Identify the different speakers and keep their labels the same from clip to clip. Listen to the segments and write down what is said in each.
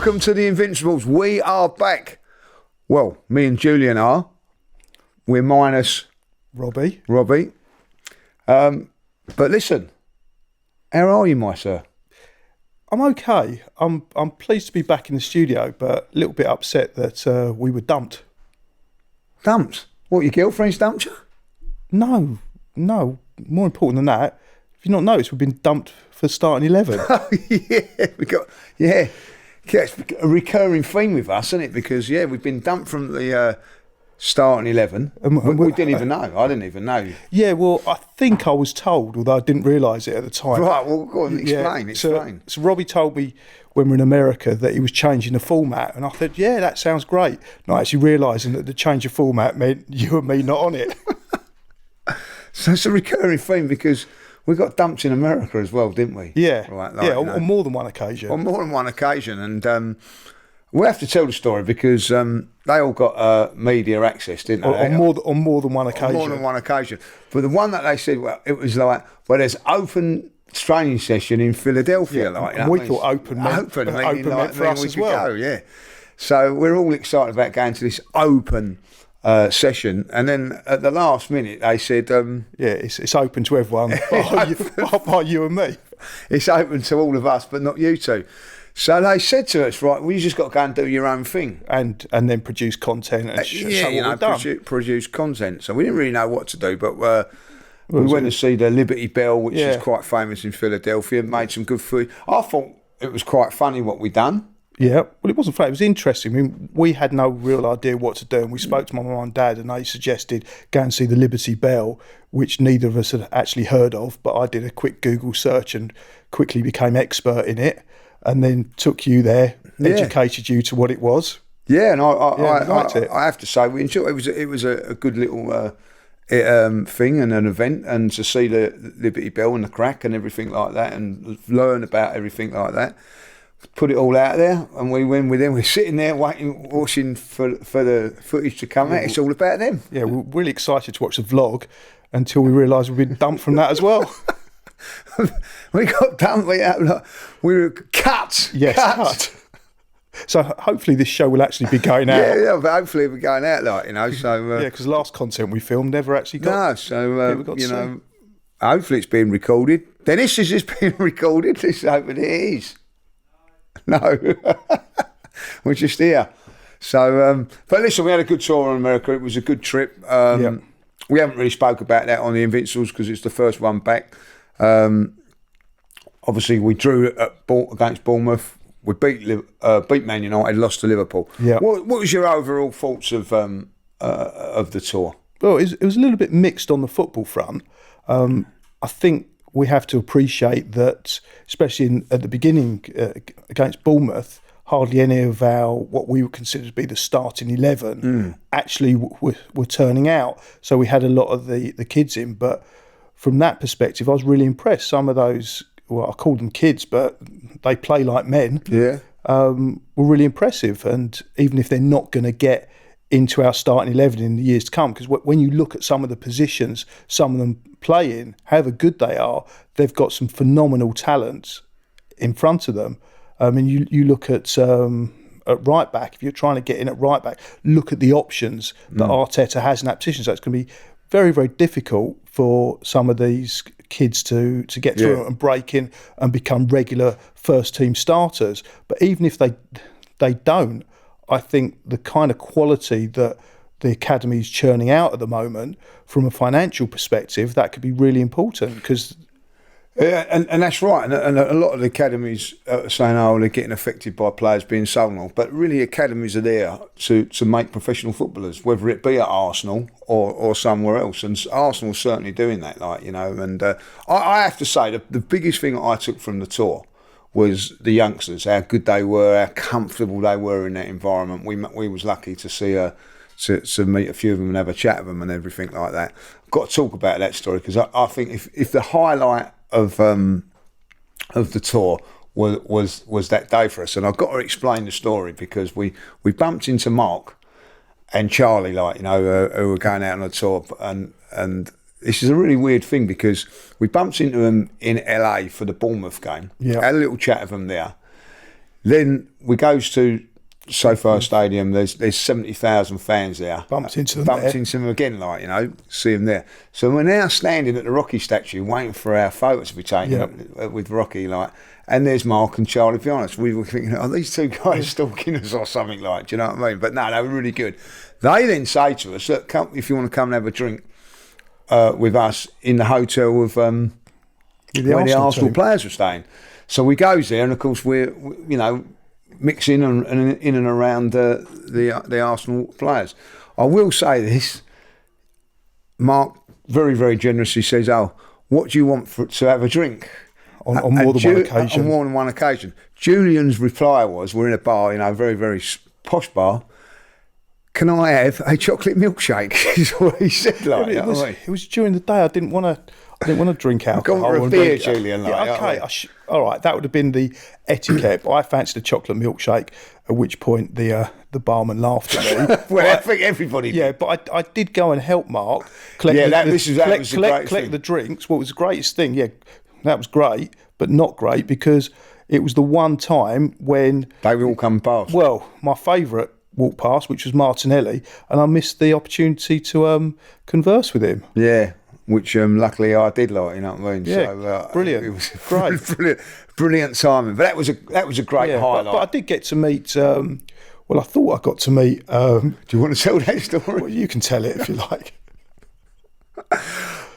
Speaker 1: Welcome to the Invincibles. We are back. Well, me and Julian are. We're minus
Speaker 2: Robbie.
Speaker 1: But listen, how are you, my sir?
Speaker 2: I'm okay. I'm pleased to be back in the studio, but a little bit upset that we were dumped.
Speaker 1: Dumped? What, your girlfriend's dumped you?
Speaker 2: No. More important than that, if you've not noticed, we've been dumped for starting 11.
Speaker 1: Oh, yeah. It's a recurring theme with us, isn't it? Because, we've been dumped from the starting 11. We didn't even know. I didn't even know.
Speaker 2: Yeah, well, I think I was told, although I didn't realise it at the time.
Speaker 1: Right, well, go on, explain.
Speaker 2: So Robbie told me when we were in America that he was changing the format, and I thought, yeah, that sounds great. Not actually realising that the change of format meant you and me not on it.
Speaker 1: So it's a recurring theme because we got dumped in America as well, didn't we?
Speaker 2: Yeah,
Speaker 1: right,
Speaker 2: on more than one occasion.
Speaker 1: On more than one occasion, and we have to tell the story because they all got media access, didn't they?
Speaker 2: On more than one occasion.
Speaker 1: On more than one occasion. But the one that they said, well, it was like, well, there's open training session in Philadelphia.
Speaker 2: We thought open meant for us as well.
Speaker 1: Go, yeah. So we're all excited about going to this open session, and then at the last minute they said,
Speaker 2: it's open to everyone, by you and me.
Speaker 1: It's open to all of us, but not you two. So they said to us, right, well, you just got to go and do your own thing,
Speaker 2: and then produce content and show what we've done.
Speaker 1: Produce content. So we didn't really know what to do, but we went to see the Liberty Bell, which is quite famous in Philadelphia. Made some good food. I thought it was quite funny what we done.
Speaker 2: Yeah, well, it wasn't funny. It was interesting. I mean, we had no real idea what to do, and we spoke to my mum and dad, and they suggested go and see the Liberty Bell, which neither of us had actually heard of. But I did a quick Google search and quickly became expert in it, and then took you there, educated you to what it was.
Speaker 1: Yeah, and I
Speaker 2: liked it.
Speaker 1: I have to say we enjoyed it. It was a good little thing and an event, and to see the Liberty Bell and the crack and everything like that, and learn about everything like that. Put it all out there, and we're sitting there watching for the footage to come out. It's all about them.
Speaker 2: Yeah, we're really excited to watch the vlog until we realised we've been dumped from that as well.
Speaker 1: We got dumped. We were cut.
Speaker 2: Yes, cut. So hopefully this show will actually be going out.
Speaker 1: Yeah, but hopefully we're going out, So
Speaker 2: because last content we filmed never actually got.
Speaker 1: No, so hopefully it's being recorded. Dennis, is this being recorded? Let's hope it is. No, we're just here. So, but listen, we had a good tour in America. It was a good trip. We haven't really spoke about that on the Invincibles because it's the first one back. Obviously, we drew against Bournemouth. We beat Man United, lost to Liverpool.
Speaker 2: Yeah.
Speaker 1: What was your overall thoughts of the tour?
Speaker 2: Well, it was a little bit mixed on the football front. I think we have to appreciate that, especially at the beginning against Bournemouth, hardly any of what we would consider to be the starting 11 actually were turning out. So we had a lot of the kids in, but from that perspective, I was really impressed. Some of those, well, I call them kids, but they play like men.
Speaker 1: Yeah,
Speaker 2: were really impressive, and even if they're not going to get into our starting 11 in the years to come, because when you look at some of the positions some of them play in, however good they are, they've got some phenomenal talents in front of them. I mean, you look at right back, if you're trying to get in at right back, look at the options that Arteta has in that position. So it's going to be very, very difficult for some of these kids to get through and break in and become regular first team starters. But even if they don't, I think the kind of quality that the academy is churning out at the moment, from a financial perspective, that could be really important because.
Speaker 1: Yeah, and that's right. And a lot of the academies are saying, they're getting affected by players being sold on. But really, academies are there to make professional footballers, whether it be at Arsenal or somewhere else. And Arsenal's certainly doing that, And I have to say, the biggest thing I took from the tour was the youngsters, how good they were, how comfortable they were in that environment. We was lucky to see to meet a few of them and have a chat with them and everything like that. I've got to talk about that story because I think if the highlight of the tour was that day for us, and I've got to explain the story because we bumped into Mark and Charlie, who were going out on a tour, and this is a really weird thing because we bumped into them in LA for the Bournemouth game.
Speaker 2: Yeah.
Speaker 1: Had a little chat with them there. Then we goes to SoFi Stadium. There's 70,000 fans there.
Speaker 2: Bumped into them
Speaker 1: Bumped
Speaker 2: there.
Speaker 1: into them again, like, you know, see them there. So we're now standing at the Rocky statue, waiting for our photos to be taken with Rocky, like. And there's Mark and Charlie. To be honest, we were thinking, are these two guys stalking us or something, like? Do you know what I mean? But no, they were really good. They then say to us, look, come, if you want to come and have a drink with us in the hotel with where the Arsenal players were staying. So we goes there, and of course we're you know, mixing and in and around the Arsenal players. I will say this: Mark very, very generously says, "Oh, what do you want to have a drink?"
Speaker 2: On more than one occasion.
Speaker 1: On more than one occasion. Julian's reply was, "We're in a bar, you know, very, very posh bar. Can I have a chocolate milkshake?" Is what he said. Like,
Speaker 2: it was during the day. I didn't want to drink alcohol.
Speaker 1: Gone for a beer, Julian. Like,
Speaker 2: yeah, okay. All right, that would have been the etiquette. But I fancied a chocolate milkshake. At which point the barman laughed at me.
Speaker 1: Well, I think everybody did.
Speaker 2: Yeah, but I did go and help Mark collect the drinks. What was the greatest thing? Yeah, that was great, but not great because it was the one time when
Speaker 1: they all come past.
Speaker 2: Well, my favourite walked past, which was Martinelli, and I missed the opportunity to converse with him.
Speaker 1: Yeah, which luckily I did, like, you know what I mean?
Speaker 2: Yeah,
Speaker 1: so,
Speaker 2: brilliant.
Speaker 1: It was
Speaker 2: Great.
Speaker 1: brilliant timing. But that was a great highlight.
Speaker 2: But I did get to meet. Well, I thought I got to meet.
Speaker 1: Do you want to tell that story?
Speaker 2: Well, you can tell it if you like.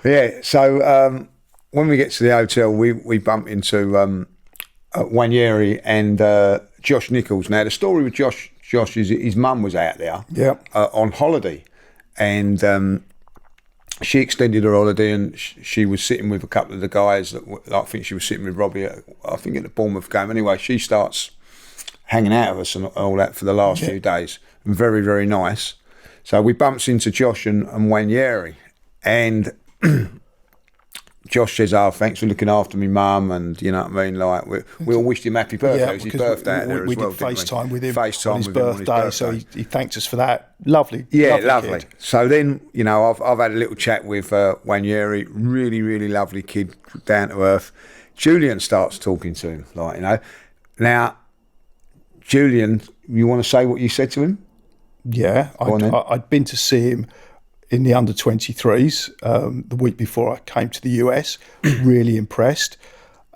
Speaker 1: Yeah. So when we get to the hotel, we bump into Wanyeri and Josh Nichols. Now the story with Josh is his mum was out there on holiday, and she extended her holiday, and she was sitting with a couple of the guys that I think she was sitting with Robbie at the Bournemouth game. Anyway, she starts hanging out with us and all that for the last few days. Very, very nice. So we bumps into Josh and Wanyeri, and Josh says, "Oh, thanks for looking after me, Mum," and you know what I mean. Like we all wished him happy birthday. It was his birthday out there as well.
Speaker 2: We did FaceTime with him
Speaker 1: on
Speaker 2: his birthday, so he thanked us for that. Lovely,
Speaker 1: lovely.
Speaker 2: Kid.
Speaker 1: So then, you know, I've had a little chat with Wanyeri. Really, really lovely kid, down to earth. Julian starts talking to him, like, you know. Now, Julian, you want to say what you said to him?
Speaker 2: Yeah, I'd been to see him in the under-23s the week before I came to the US. Really impressed,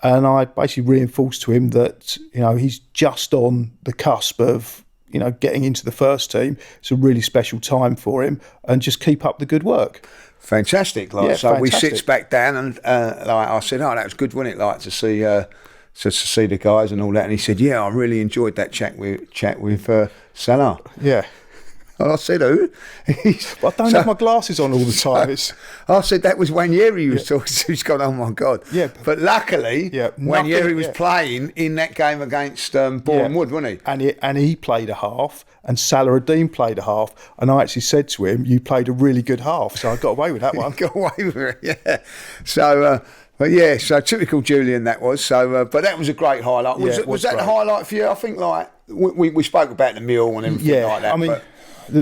Speaker 2: and I basically reinforced to him that, you know, he's just on the cusp of, you know, getting into the first team. It's a really special time for him, and just keep up the good work.
Speaker 1: Fantastic. Like,
Speaker 2: yeah,
Speaker 1: so
Speaker 2: fantastic.
Speaker 1: We sits back down, and like I said, "Oh, that was good, wasn't it? Like to see the guys and all that." And he said, "Yeah, I really enjoyed that chat with Salah."
Speaker 2: Yeah.
Speaker 1: And I said, "Who?"
Speaker 2: But I don't have my glasses on all the time.
Speaker 1: I said that was Wanyeri who was talking to. He's gone, "Oh my God!"
Speaker 2: Yeah,
Speaker 1: but luckily, Wanyeri was playing in that game against Boreham Wood, wasn't he?
Speaker 2: And he played a half, and Salah-Ad-Din played a half. And I actually said to him, "You played a really good half," so I got away with that one.
Speaker 1: Got away with it, yeah. So. But yeah, so typical Julian that was. So, but that was a great highlight. Was that the highlight for you? I think like we spoke about the meal and everything like that.
Speaker 2: I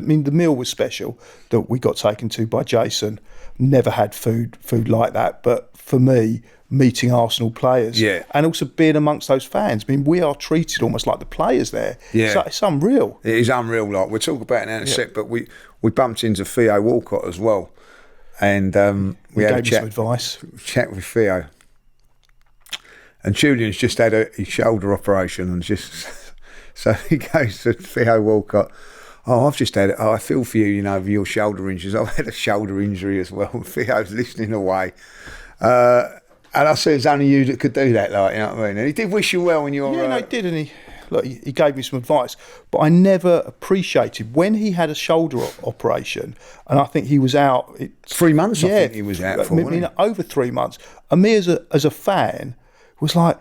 Speaker 2: mean, the meal was special that we got taken to by Jason. Never had food like that. But for me, meeting Arsenal players, and also being amongst those fans. I mean, we are treated almost like the players there. Yeah, it's unreal.
Speaker 1: It is unreal. Like we'll talk about it in a sec. But we bumped into Theo Walcott as well. And we had a chat with Theo, and Julian's just had his shoulder operation, and so he goes to Theo Walcott. "Oh, I've just had it. Oh, I feel for you, you know, with your shoulder injuries. I've had a shoulder injury as well." Theo's listening away, and I said, "It's only you that could do that, like, you know what I mean?" And he did wish you well when you were.
Speaker 2: Yeah, no, he did, and he gave me some advice, but I never appreciated when he had a shoulder operation, and I think he was out
Speaker 1: 3 months. I think he was out for.
Speaker 2: Over 3 months. And me as a fan was like,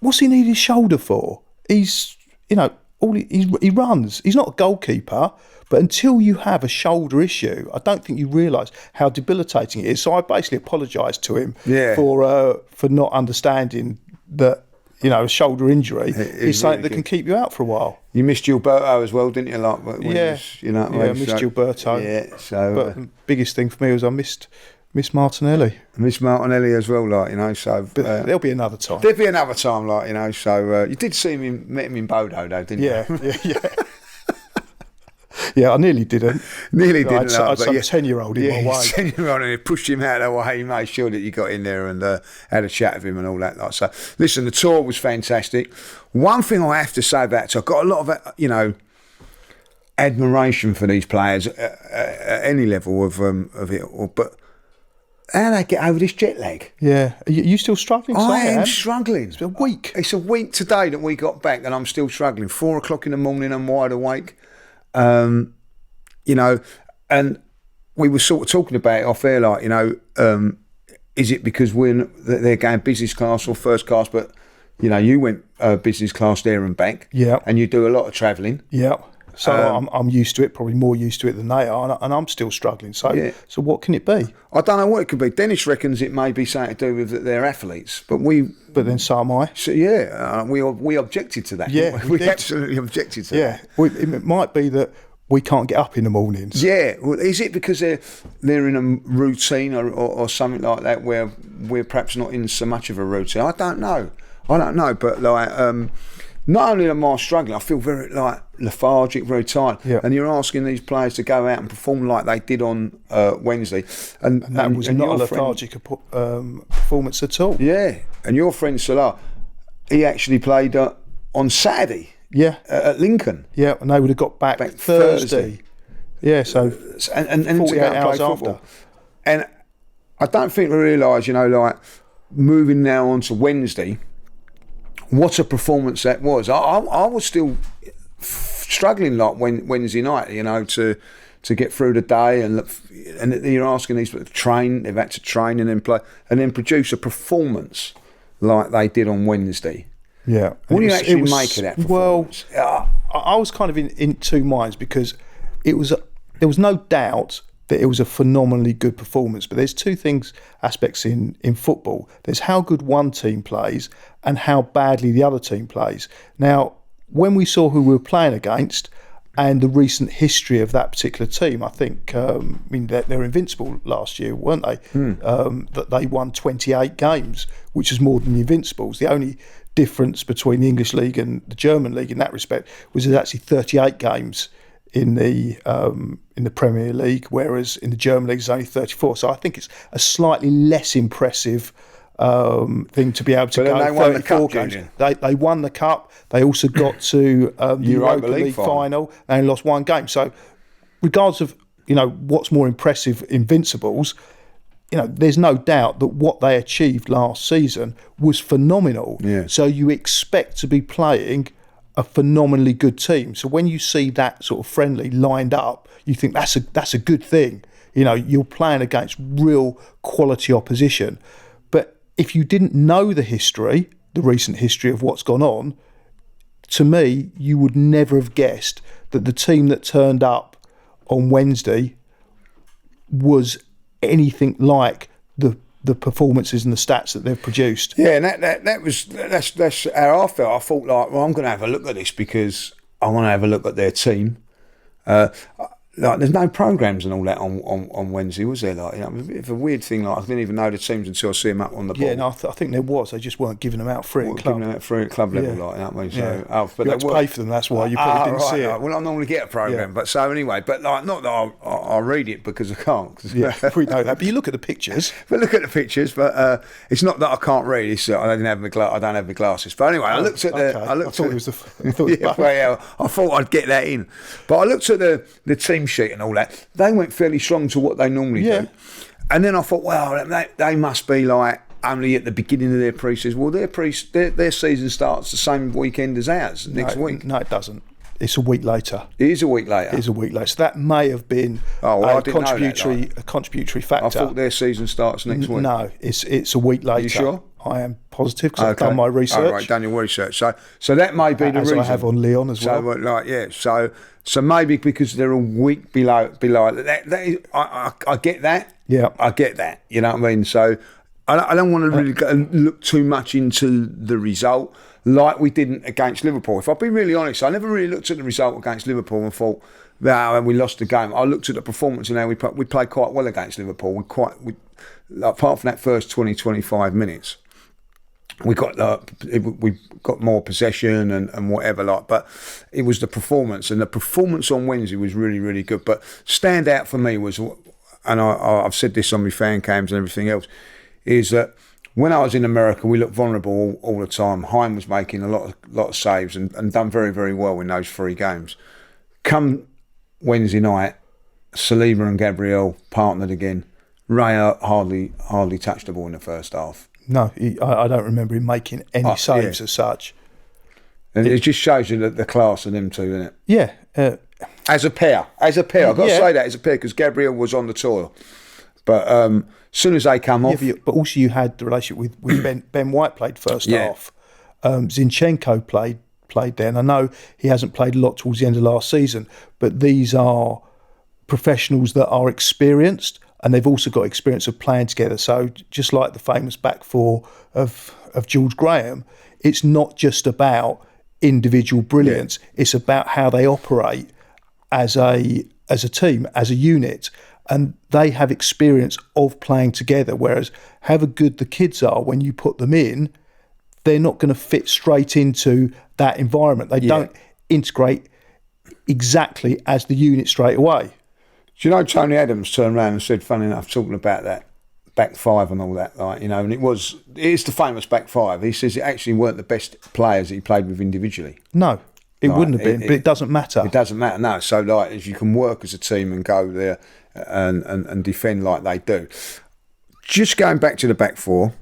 Speaker 2: "What's he need his shoulder for? He's, you know, he runs. He's not a goalkeeper." But until you have a shoulder issue, I don't think you realise how debilitating it is. So I basically apologised to him for not understanding that. You know, a shoulder injury is something that can keep you out for a while.
Speaker 1: You missed Gilberto as well, didn't you? Like,
Speaker 2: I missed Gilberto.
Speaker 1: Yeah, so.
Speaker 2: But the biggest thing for me was I missed Miss Martinelli.
Speaker 1: Miss Martinelli as well, like, you know. So
Speaker 2: But there'll be another time.
Speaker 1: there'll be another time, like, you know. So you did see him, met him in Bodo, though, didn't you?
Speaker 2: Yeah. Yeah, I nearly didn't.
Speaker 1: Nearly didn't.
Speaker 2: I had some
Speaker 1: yeah,
Speaker 2: 10-year-old in my way.
Speaker 1: 10-year-old, and he pushed him out of the way. He made sure that you got in there and had a chat with him and all that. Like, so, listen, the tour was fantastic. One thing I have to say about it, so I've got a lot of, you know, admiration for these players at any level of it, but how they get over this jet lag?
Speaker 2: Yeah. Are you still struggling?
Speaker 1: I am struggling.
Speaker 2: It's a week.
Speaker 1: It's a week today that we got back, and I'm still struggling. 4 o'clock in the morning, I'm wide awake. You know, and we were sort of talking about it off air, like, you know, is it because they're going business class or first class? But, you know, you went business class there and back.
Speaker 2: Yeah.
Speaker 1: And you do a lot of travelling.
Speaker 2: Yeah. So I'm used to it, probably more used to it than they are, and I'm still struggling. So what can it be?
Speaker 1: I don't know what it could be. Dennis reckons it may be something to do with that they're athletes, but
Speaker 2: then so am I.
Speaker 1: So we objected to that.
Speaker 2: Yeah,
Speaker 1: we absolutely objected to that.
Speaker 2: Yeah, well, it might be that we can't get up in the mornings.
Speaker 1: Yeah, well, is it because they're in a routine or something like that where we're perhaps not in so much of a routine? I don't know, but like. Not only am I struggling, I feel very like lethargic, very tired.
Speaker 2: Yeah.
Speaker 1: And you're asking these players to go out and perform like they did on Wednesday, and
Speaker 2: that was not a lethargic performance at all.
Speaker 1: Yeah, and your friend Salah, he actually played on Saturday.
Speaker 2: Yeah,
Speaker 1: at Lincoln.
Speaker 2: Yeah, and they would have got back Thursday. Yeah, so
Speaker 1: and
Speaker 2: 48 hours after.
Speaker 1: And I don't think we realise, you know, like moving now on to Wednesday. What a performance that was! I was still struggling like Wednesday night, you know, to get through the day, and you're asking these people to train. They've had to train and then play and then produce a performance like they did on Wednesday.
Speaker 2: Yeah,
Speaker 1: what do you actually make of that performance?
Speaker 2: Well, I was kind of in two minds because there was no doubt that it was a phenomenally good performance. But there's two aspects in football. There's how good one team plays and how badly the other team plays. Now, when we saw who we were playing against and the recent history of that particular team, I think, they're invincible last year, weren't they? That they won 28 games, which is more than the Invincibles. The only difference between the English League and the German League in that respect was there's actually 38 games in the Premier League, whereas in the German League it's only 34. So I think it's a slightly less impressive thing to be able to go 34 games. They won the cup. They also got to the Europa League final and lost one game. So regardless of, you know, what's more impressive, Invincibles, you know, there's no doubt that what they achieved last season was phenomenal.
Speaker 1: Yeah.
Speaker 2: So you expect to be playing a phenomenally good team. So when you see that sort of friendly lined up, you think that's a good thing. You know, you're playing against real quality opposition. But if you didn't know the recent history of what's gone on, to me, you would never have guessed that the team that turned up on Wednesday was anything like the performances and the stats that they've produced.
Speaker 1: Yeah, and that's how I felt. I thought, like, well, I'm going to have a look at this because I want to have a look at their team. Like, there's no programmes and all that on Wednesday, was there? Like, you know, it's a weird thing. Like, I didn't even know the teams until I see them up on the ball.
Speaker 2: Yeah, no, I think there was. They just weren't giving them out free at club.
Speaker 1: Giving them out free at club level, like that. I mean, so,
Speaker 2: but you had to pay for them. That's why you probably didn't see it.
Speaker 1: Well, I normally get a programme, but so anyway. But like, not that I read it because I can't.
Speaker 2: Yeah, we know that. But you look at the pictures.
Speaker 1: But it's not that I can't read. It's I don't have my glasses. But anyway, I looked at the. I thought it was the. I thought I'd get that in, but I looked at the team sheet and all that. They went fairly strong to what they normally do. And then I thought, well, they must be like only at the beginning of their pre-season. Well, their season starts the same weekend as ours next week.
Speaker 2: No, it doesn't. It's a week later.
Speaker 1: It is a week later.
Speaker 2: It is a week later. So that may have been a contributory factor.
Speaker 1: I thought their season starts next week.
Speaker 2: No, it's a week later.
Speaker 1: You sure?
Speaker 2: I am positive because I've done my research.
Speaker 1: Oh, right, done your research. So that may be the reason.
Speaker 2: I have on Lyon as
Speaker 1: well. So maybe because they're a week below that I get that.
Speaker 2: Yeah,
Speaker 1: I get that. You know what I mean? So I don't want to really go and look too much into the result like we didn't against Liverpool. If I'll be really honest, I never really looked at the result against Liverpool and thought No, and we lost the game. I looked at the performance and how we played quite well against Liverpool. Apart from that first 20-25 minutes, we got more possession and whatever, but it was the performance, and the performance on Wednesday was really, really good. But stand out for me was, and I've said this on my fan cams and everything else, is that when I was in America, we looked vulnerable all the time. Hein was making a lot of saves and done very, very well in those 3 games. Come Wednesday night, Saliba and Gabriel partnered again. Raya hardly touched the ball in the first half.
Speaker 2: No, I don't remember him making any saves as such.
Speaker 1: And it just shows you the class of them two, doesn't it?
Speaker 2: Yeah.
Speaker 1: As a pair, I've got to say that as a pair, because Gabriel was on the tour. But as soon as they come off...
Speaker 2: But also you had the relationship with Ben White played first half. Zinchenko played there. And I know he hasn't played a lot towards the end of last season, but these are professionals that are experienced, and they've also got experience of playing together. So just like the famous back four of George Graham, it's not just about individual brilliance. Yeah. It's about how they operate as a team, as a unit. And they have experience of playing together, whereas however good the kids are, when you put them in, they're not going to fit straight into that environment. They don't integrate exactly as the unit straight away.
Speaker 1: Do you know Tony Adams turned around and said, funny enough, talking about that back five and all that, and it's the famous back five. He says it actually weren't the best players that he played with individually.
Speaker 2: No, it wouldn't have been, but it doesn't matter.
Speaker 1: It doesn't matter, no. So, as you can work as a team and go there and defend like they do. Just going back to the back four,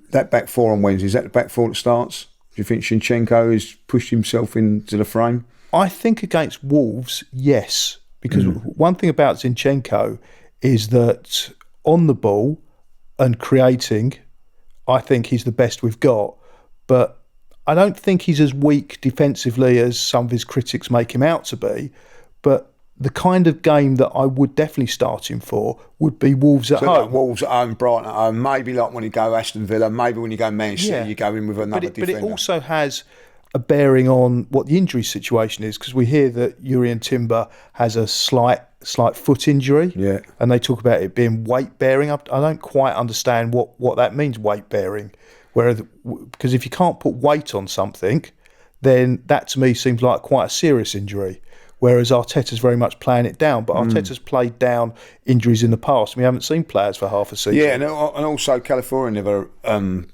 Speaker 1: that back four on Wednesday, is that the back four that starts? Do you think Zinchenko has pushed himself into the frame?
Speaker 2: I think against Wolves, yes. Because one thing about Zinchenko is that on the ball and creating, I think he's the best we've got. But I don't think he's as weak defensively as some of his critics make him out to be. But the kind of game that I would definitely start him for would be Wolves at home.
Speaker 1: Like Wolves at home, Brighton at home, maybe like when you go Aston Villa, maybe when you go Man City, you go in with another defender.
Speaker 2: But it also has a bearing on what the injury situation is, because we hear that Jurrien Timber has a slight foot injury, and they talk about it being weight bearing. I don't quite understand what that means, weight bearing. Because if you can't put weight on something, then that to me seems like quite a serious injury. Whereas Arteta's very much playing it down, but Arteta's played down injuries in the past. We haven't seen players for half a season.
Speaker 1: Yeah, and also California never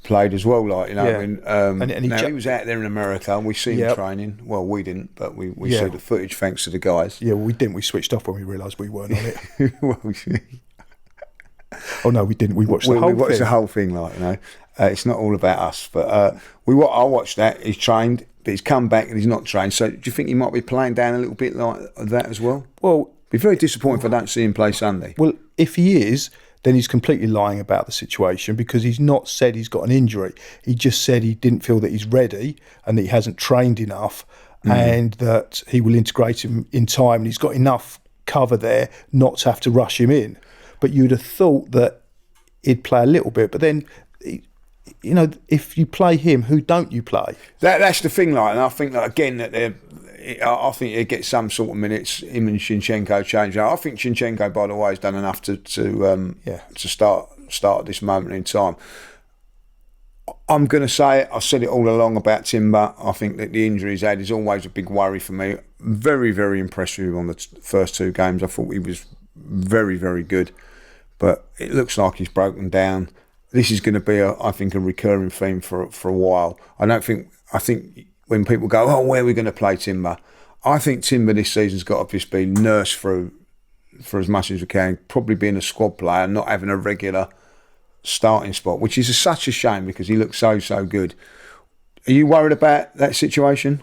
Speaker 1: played as well. He was out there in America. We see him training. Well, we didn't, but we saw the footage thanks to the guys.
Speaker 2: Yeah, well, we didn't. We switched off when we realised we weren't on it. Oh no, we didn't. We watched the whole thing.
Speaker 1: We watched the whole thing. It's not all about us, but I watched that. He's trained. But he's come back and he's not trained. So do you think he might be playing down a little bit like that as well?
Speaker 2: Well,
Speaker 1: be very disappointed if I don't see him play Sunday.
Speaker 2: Well, if he is, then he's completely lying about the situation, because he's not said he's got an injury. He just said he didn't feel that he's ready and that he hasn't trained enough and that he will integrate him in time, and he's got enough cover there not to have to rush him in. But you'd have thought that he'd play a little bit, but then... if you play him, who don't you play?
Speaker 1: That's the thing, and I think that again I think he'll get some sort of minutes. Him and Zinchenko change. I think Zinchenko, by the way, has done enough to start at this moment in time. I'm going to say it. I've said it all along about Timber. I think that the injury he's had is always a big worry for me. Very, very impressed with him on the first 2 games. I thought he was very, very good, but it looks like he's broken down. This is going to be, I think, a recurring theme for a while. I think when people go, oh, where are we going to play Timber? I think Timber this season's got to just be nursed through for as much as we can, probably being a squad player, not having a regular starting spot, which is such a shame because he looks so good. Are you worried about that situation?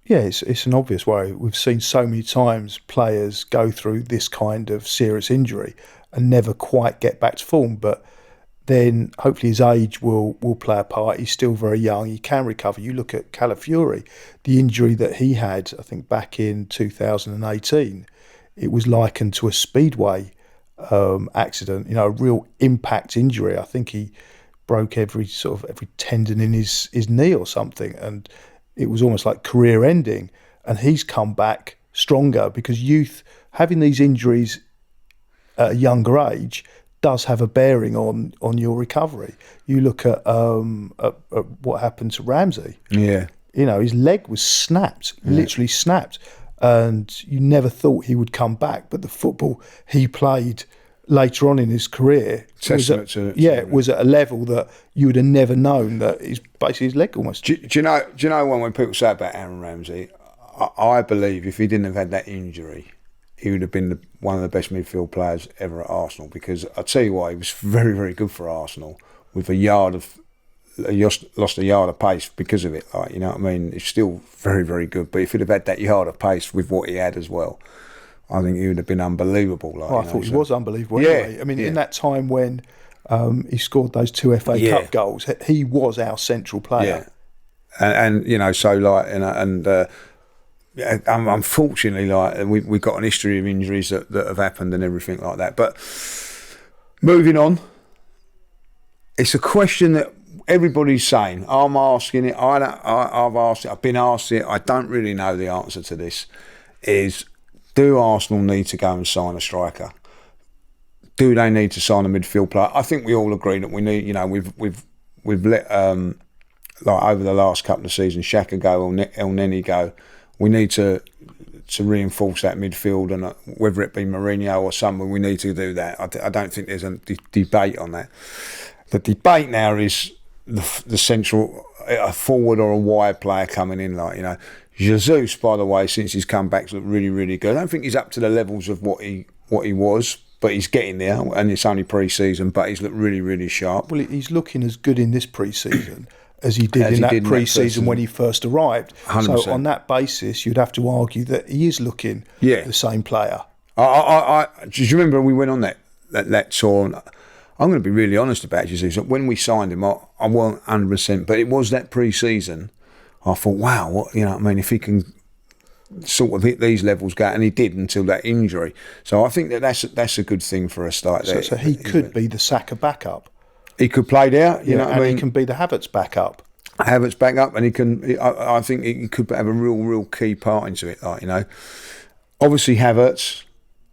Speaker 2: Yeah, it's an obvious worry. We've seen so many times players go through this kind of serious injury and never quite get back to form, but then hopefully his age will play a part. He's still very young. He can recover. You look at Calafiori, the injury that he had, I think back in 2018, it was likened to a speedway accident, a real impact injury. I think he broke every tendon in his knee or something, and it was almost like career ending. And he's come back stronger, because youth, having these injuries at a younger age, does have a bearing on your recovery. You look at what happened to Ramsey.
Speaker 1: Yeah.
Speaker 2: You know, his leg was snapped, literally snapped, and you never thought he would come back. But the football he played later on in his career was at a level that you would have never known that basically his leg almost.
Speaker 1: Do you know when people say about Aaron Ramsey, I believe if he didn't have had that injury, he would have been one of the best midfield players ever at Arsenal, because I'll tell you what, he was very, very good for Arsenal with he lost a yard of pace because of it. Like, you know what I mean? It's still very, very good. But if he'd have had that yard of pace with what he had as well, I think he would have been unbelievable. Like,
Speaker 2: I thought he was unbelievable anyway. I mean, in that time when he scored those 2 FA Cup goals, he was our central player.
Speaker 1: Yeah. And you know, so like, unfortunately, like we've got an history of injuries that have happened and everything like that. But moving on, it's a question that everybody's saying. I'm asking it. I've asked it. I've been asked it. I don't really know the answer to this. Do Arsenal need to go and sign a striker? Do they need to sign a midfield player? I think we all agree that we need. You know, we've let like over the last couple of seasons, Xhaka go, El Neni go. We need to reinforce that midfield, and whether it be Mourinho or someone, we need to do that. I don't think there's a debate on that. The debate now is the central, a forward or a wide player coming in. Like, you know, Jesus, by the way, since he's come back, looked really, really good. I don't think he's up to the levels of what he was, but he's getting there, and it's only pre-season, but he's looked really, really sharp.
Speaker 2: Well, he's looking as good in this pre-season as he did in that pre-season when he first arrived.
Speaker 1: 100%.
Speaker 2: So on that basis, you'd have to argue that he is looking the same player.
Speaker 1: Do you remember we went on that tour? And I'm going to be really honest about Jesus. When we signed him, I wasn't 100%, but it was that pre-season. I thought, wow, what, you know what I mean? If he can sort of hit these levels, go, and he did until that injury. So I think that's a good thing for us. Like
Speaker 2: so he could be the Saka backup.
Speaker 1: He could play there, you know what I mean?
Speaker 2: He can be the Havertz backup.
Speaker 1: Havertz back up, and he can. I think he could have a real key part into it. Like, you know, obviously Havertz.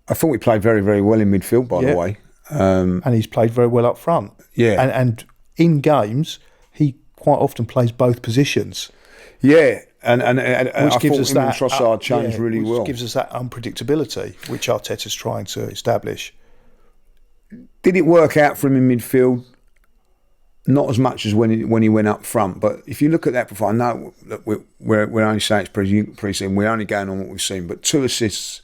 Speaker 1: I thought he played very, very well in midfield, by the way,
Speaker 2: and he's played very well up front.
Speaker 1: Yeah,
Speaker 2: and in games he quite often plays both positions.
Speaker 1: Yeah, and
Speaker 2: which gives us that
Speaker 1: Trossard changed really well.
Speaker 2: Which gives us that unpredictability, which Arteta's trying to establish.
Speaker 1: Did it work out for him in midfield? Not as much as when he went up front, but if you look at that before, I know that we're only saying it's pre-season, we're only going on what we've seen, but 2 assists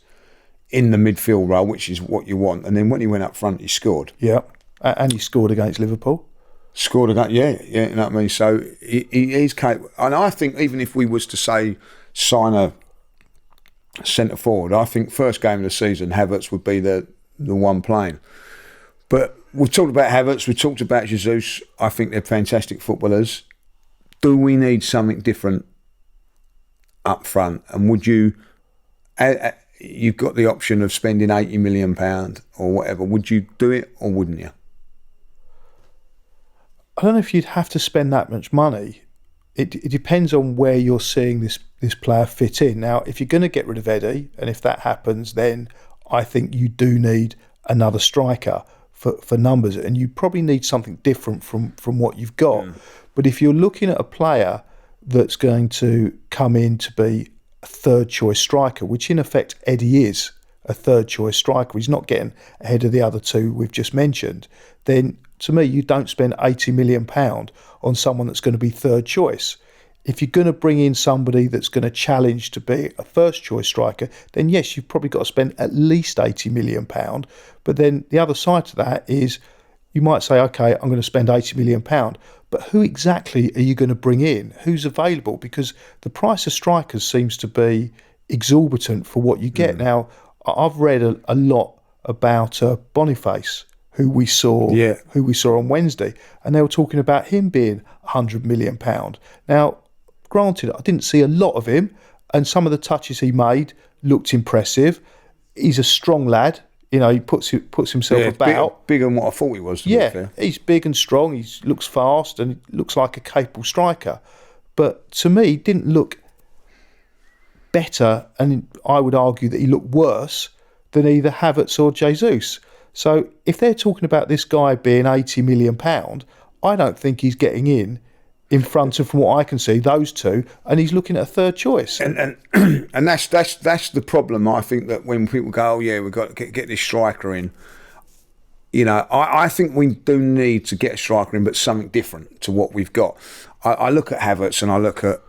Speaker 1: in the midfield role, which is what you want, and then when he went up front, he scored.
Speaker 2: Yeah, and he scored against Liverpool.
Speaker 1: Scored against, yeah, you know what I mean? So he's capable, and I think even if we was to say sign a centre forward, I think first game of the season, Havertz would be the one playing. But we've talked about Havertz, we've talked about Jesus. I think they're fantastic footballers. Do we need something different up front? And would you, you've got the option of spending £80 million or whatever, would you do it or wouldn't you?
Speaker 2: I don't know if you'd have to spend that much money. It depends on where you're seeing this player fit in. Now, if you're going to get rid of Eddie, and if that happens, then I think you do need another striker for numbers, and you probably need something different from what you've got. But if you're looking at a player that's going to come in to be a third choice striker, which in effect Eddie is a third choice striker, he's not getting ahead of the other two we've just mentioned, then to me you don't spend £80 million on someone that's going to be third choice. If you're going to bring in somebody that's going to challenge to be a first choice striker, then yes, you've probably got to spend at least £80 million. But then the other side to that is you might say, okay, I'm going to spend £80 million, but who exactly are you going to bring in? Who's available? Because the price of strikers seems to be exorbitant for what you get. Now, I've read a lot about Boniface, who we saw on Wednesday, and they were talking about him being £100 million. Now, granted, I didn't see a lot of him, and some of the touches he made looked impressive. He's a strong lad. You know, he puts himself about.
Speaker 1: Bigger than what I thought he was, to be fair.
Speaker 2: He's big and strong. He looks fast and looks like a capable striker. But to me, didn't look better, and I would argue that he looked worse than either Havertz or Jesus. So if they're talking about this guy being £80 million, I don't think he's getting in front of, from what I can see, those two, and he's looking at a third choice.
Speaker 1: And that's the problem. I think that when people go, oh yeah, we've got to get this striker in. You know, I think we do need to get a striker in, but something different to what we've got. I look at Havertz and I look at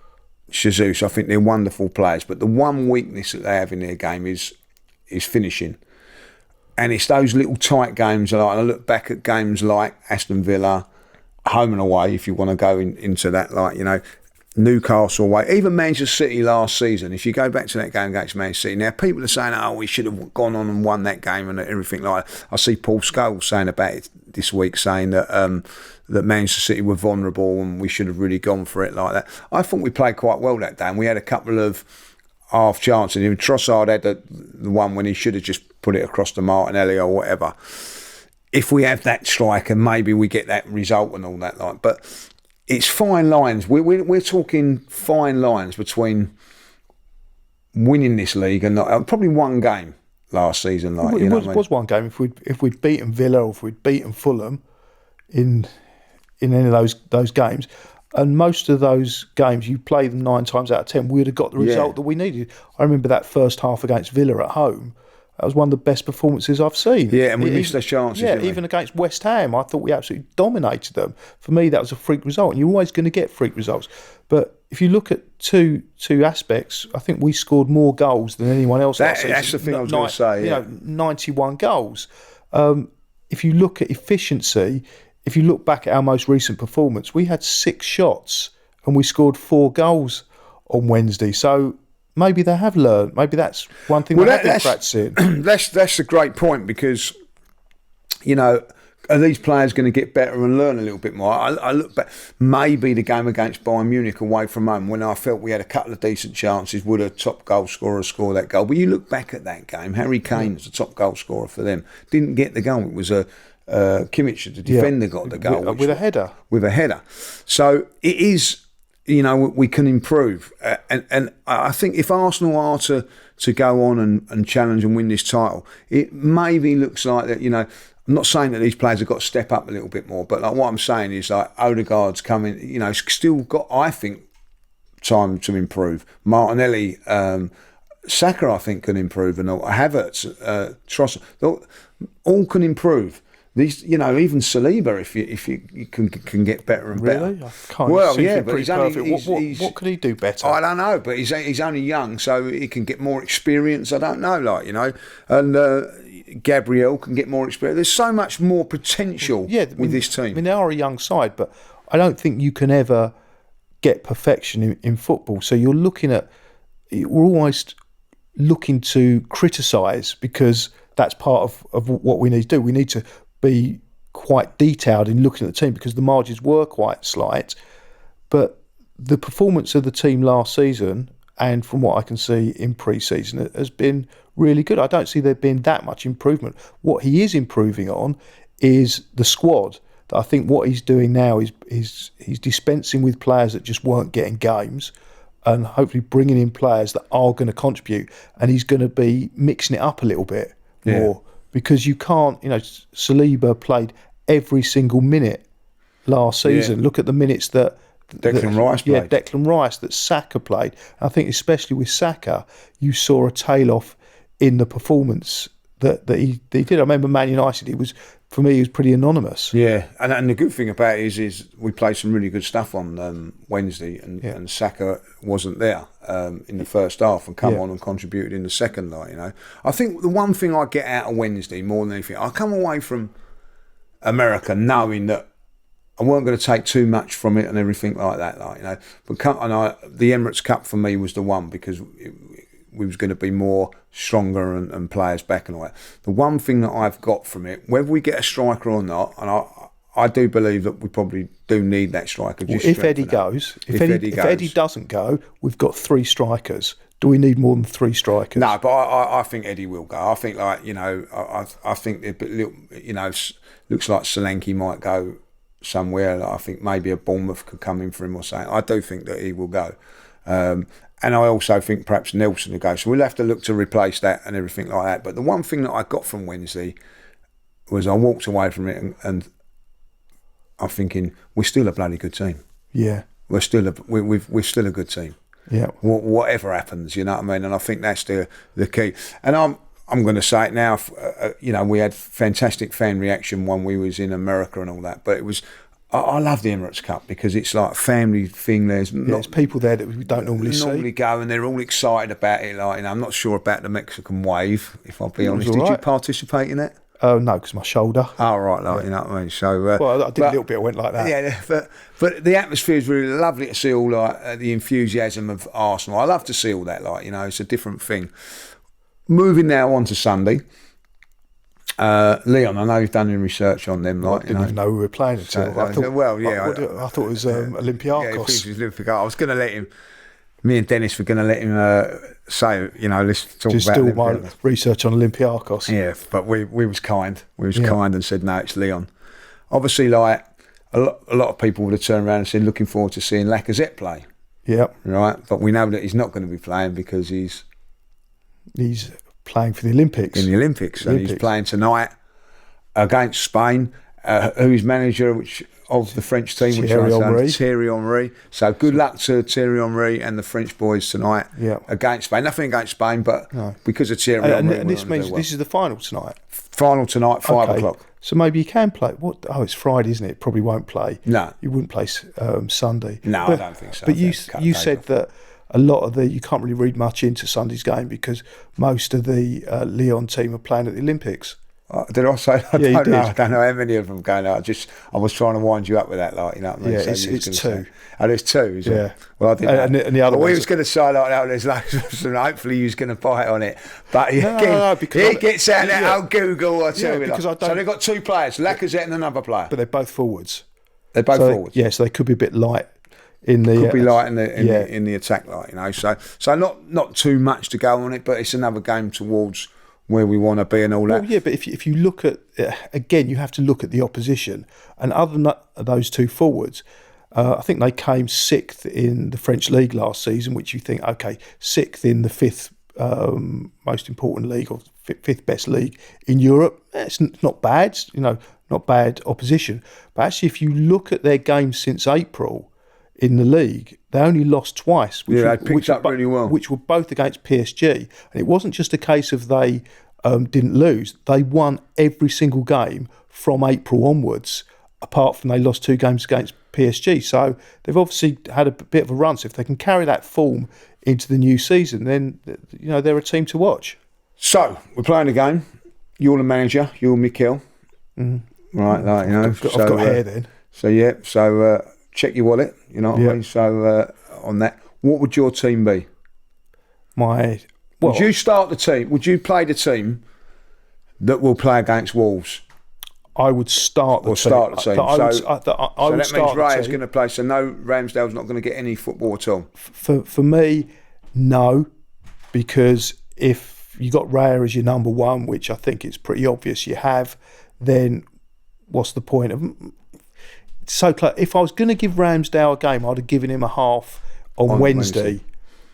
Speaker 1: Jesus. I think they're wonderful players, but the one weakness that they have in their game is finishing. And it's those little tight games. Like, I look back at games like Aston Villa, home and away, if you want to go into that, like, you know, Newcastle away, even Manchester City last season. If you go back to that game against Man City, now people are saying, oh, we should have gone on and won that game and everything like that. I see Paul Scholes saying about it this week, saying that that Manchester City were vulnerable and we should have really gone for it like that. I thought we played quite well that day, and we had a couple of half chances. Even Trossard had the one when he should have just put it across to Martinelli or whatever. If we have that striker, maybe we get that result and all that. Like, but it's fine lines. We're talking fine lines between winning this league and not. Probably one game last season. Like,
Speaker 2: it was one game. If we'd beaten Villa or if we'd beaten Fulham in any of those games. And most of those games, you play them 9 times out of 10, we would have got the result that we needed. I remember that first half against Villa at home. That was one of the best performances I've seen.
Speaker 1: Yeah, and we missed their chances.
Speaker 2: Yeah, even against West Ham, I thought we absolutely dominated them. For me, that was a freak result, and you're always going to get freak results. But if you look at two aspects, I think we scored more goals than anyone else.
Speaker 1: That's the thing I was going to say. Yeah.
Speaker 2: 91 goals. If you look at efficiency, if you look back at our most recent performance, we had 6 shots and we scored 4 goals on Wednesday. So maybe they have learned. Maybe that's one thing they have been practicing.
Speaker 1: That's a great point, because, you know, are these players going to get better and learn a little bit more? I look back, maybe the game against Bayern Munich away from home, when I felt we had a couple of decent chances, would a top goal scorer score that goal? But you look back at that game, Harry Kane was the top goal scorer for them. Didn't get the goal. It was Kimmich, the defender, got the goal.
Speaker 2: With a header.
Speaker 1: With a header. So it is, you know, we can improve. And I think if Arsenal are to go on and challenge and win this title, it maybe looks like that, you know, I'm not saying that these players have got to step up a little bit more, but like what I'm saying is, like, Odegaard's coming, you know, still got, I think, time to improve. Martinelli, Saka, I think, can improve, and all. Havertz, Trossard, all can improve. These, you know, even Saliba, if you can get better and better.
Speaker 2: Really? I can't see
Speaker 1: but he's only.
Speaker 2: What could he do better?
Speaker 1: I don't know, but he's only young, so he can get more experience. I don't know, like, you know, and Gabriel can get more experience. There's so much more potential with this team.
Speaker 2: I mean, they are a young side, but I don't think you can ever get perfection in football. So we're almost looking to criticise, because that's part of what we need to do. We need to be quite detailed in looking at the team, because the margins were quite slight. But the performance of the team last season, and from what I can see in pre-season, has been really good. I don't see there being that much improvement. What he is improving on is the squad. I think what he's doing now is he's dispensing with players that just weren't getting games, and hopefully bringing in players that are going to contribute. And he's going to be mixing it up a little bit more. Because you can't, you know, Saliba played every single minute last season. Look at the minutes that
Speaker 1: Declan Rice played.
Speaker 2: Yeah, Declan Rice, that Saka played. And I think especially with Saka, you saw a tail off in the performance that he did. I remember Man United, he was pretty anonymous.
Speaker 1: Yeah, and the good thing about it is we played some really good stuff on Wednesday, and Saka wasn't there in the first half and come on and contributed in the second night, you know. I think the one thing I get out of Wednesday more than anything, I come away from America knowing that I weren't going to take too much from it and everything like that, like, you know. But the Emirates Cup for me was the one, because we was going to be more stronger and players back and all that. The one thing that I've got from it, whether we get a striker or not, and I do believe that we probably do need that striker.
Speaker 2: Well, if Eddie goes, if Eddie doesn't go, we've got 3 strikers. Do we need more than 3 strikers?
Speaker 1: No, but I think Eddie will go. I think, like, you know, I think you know, looks like Solanke might go somewhere. Like, I think maybe a Bournemouth could come in for him or something. I do think that he will go. And I also think perhaps Nelson will go. So we'll have to look to replace that and everything like that. But the one thing that I got from Wednesday was I walked away from it and I'm thinking, we're still a bloody good team.
Speaker 2: Yeah.
Speaker 1: We're still we're still a good team.
Speaker 2: Yeah.
Speaker 1: Whatever happens, you know what I mean? And I think that's the key. And I'm going to say it now, we had fantastic fan reaction when we was in America and all that. But it was, I love the Emirates Cup because it's like a family thing. There's
Speaker 2: people there that we don't normally see.
Speaker 1: Go and they're all excited about it. Like, I'm not sure about the Mexican wave, if I'll be honest.
Speaker 2: Did
Speaker 1: you participate in it?
Speaker 2: No, because my shoulder.
Speaker 1: Oh, right, you know what I mean. So,
Speaker 2: I did a little bit. I went like that.
Speaker 1: Yeah, but the atmosphere is really lovely to see all the enthusiasm of Arsenal. I love to see all that. It's a different thing. Moving now on to Sunday. Lyon, I know you've done your research on them.
Speaker 2: I didn't even know we were playing until. I thought it was Olympiacos.
Speaker 1: Yeah, Olympiacos. I was going to let him. Me and Dennis were going to let him say, let's talk
Speaker 2: just
Speaker 1: about
Speaker 2: do my research on Olympiacos.
Speaker 1: Yeah, but we was kind. We was kind and said, no, it's Lyon. Obviously, like a lot of people would have turned around and said, looking forward to seeing Lacazette play.
Speaker 2: Yeah.
Speaker 1: Right, but we know that he's not going to be playing because he's
Speaker 2: playing for the Olympics.
Speaker 1: In the Olympics. And he's playing tonight against Spain, who's manager of the French team, Thierry Henry. So good luck to Thierry Henry and the French boys tonight against Spain. Nothing against Spain, but because of Thierry Henry.
Speaker 2: And this means this is the final tonight?
Speaker 1: Final tonight, 5 o'clock.
Speaker 2: So maybe you can play. It's Friday, isn't it? Probably won't play.
Speaker 1: No.
Speaker 2: You wouldn't play Sunday.
Speaker 1: No, I don't think so.
Speaker 2: But you said that a lot of you can't really read much into Sunday's game because most of the Lyon team are playing at the Olympics.
Speaker 1: Did I say? I don't know. I don't know how many of them going out. I was trying to wind you up with that, you know what I mean?
Speaker 2: Yeah, it's two.
Speaker 1: There's two, is it?
Speaker 2: Yeah.
Speaker 1: Well, I didn't.
Speaker 2: And the other
Speaker 1: we was going to say there's loads of them. Hopefully, you was going to bite on it. But he gets out there. I'll Google. So they've got two players, Lacazette and another player.
Speaker 2: But they're both forwards.
Speaker 1: They're both forwards.
Speaker 2: So they could be a bit light. In the
Speaker 1: in the attack, So not too much to go on it, but it's another game towards where we want to be and all that.
Speaker 2: Yeah, but if you look at again, you have to look at the opposition, and other than those two forwards, I think they came 6th in the French league last season, which you think, okay, 6th in the 5th most important league or 5th best league in Europe. It's not bad, not bad opposition. But actually, if you look at their games since April in the league, they only lost twice.
Speaker 1: They picked up really well.
Speaker 2: Which were both against PSG. And it wasn't just a case of they didn't lose. They won every single game from April onwards, apart from they lost 2 games against PSG. So they've obviously had a bit of a run. So if they can carry that form into the new season, then they're a team to watch.
Speaker 1: So we're playing a game. You're the manager. You're Mikel. Mm-hmm. Right,
Speaker 2: I've got hair then.
Speaker 1: So check your wallet, you know what I mean? So on that, what would your team be? Would you start the team? Would you play the team that will play against Wolves?
Speaker 2: I would start the team.
Speaker 1: Start the team.
Speaker 2: So
Speaker 1: that means Raya's going to play. So no, Ramsdale's not going to get any football at all.
Speaker 2: For me, no, because if you got Raya as your number one, which I think it's pretty obvious you have, then what's the point of? So close. If I was going to give Ramsdale a game, I'd have given him a half on Wednesday.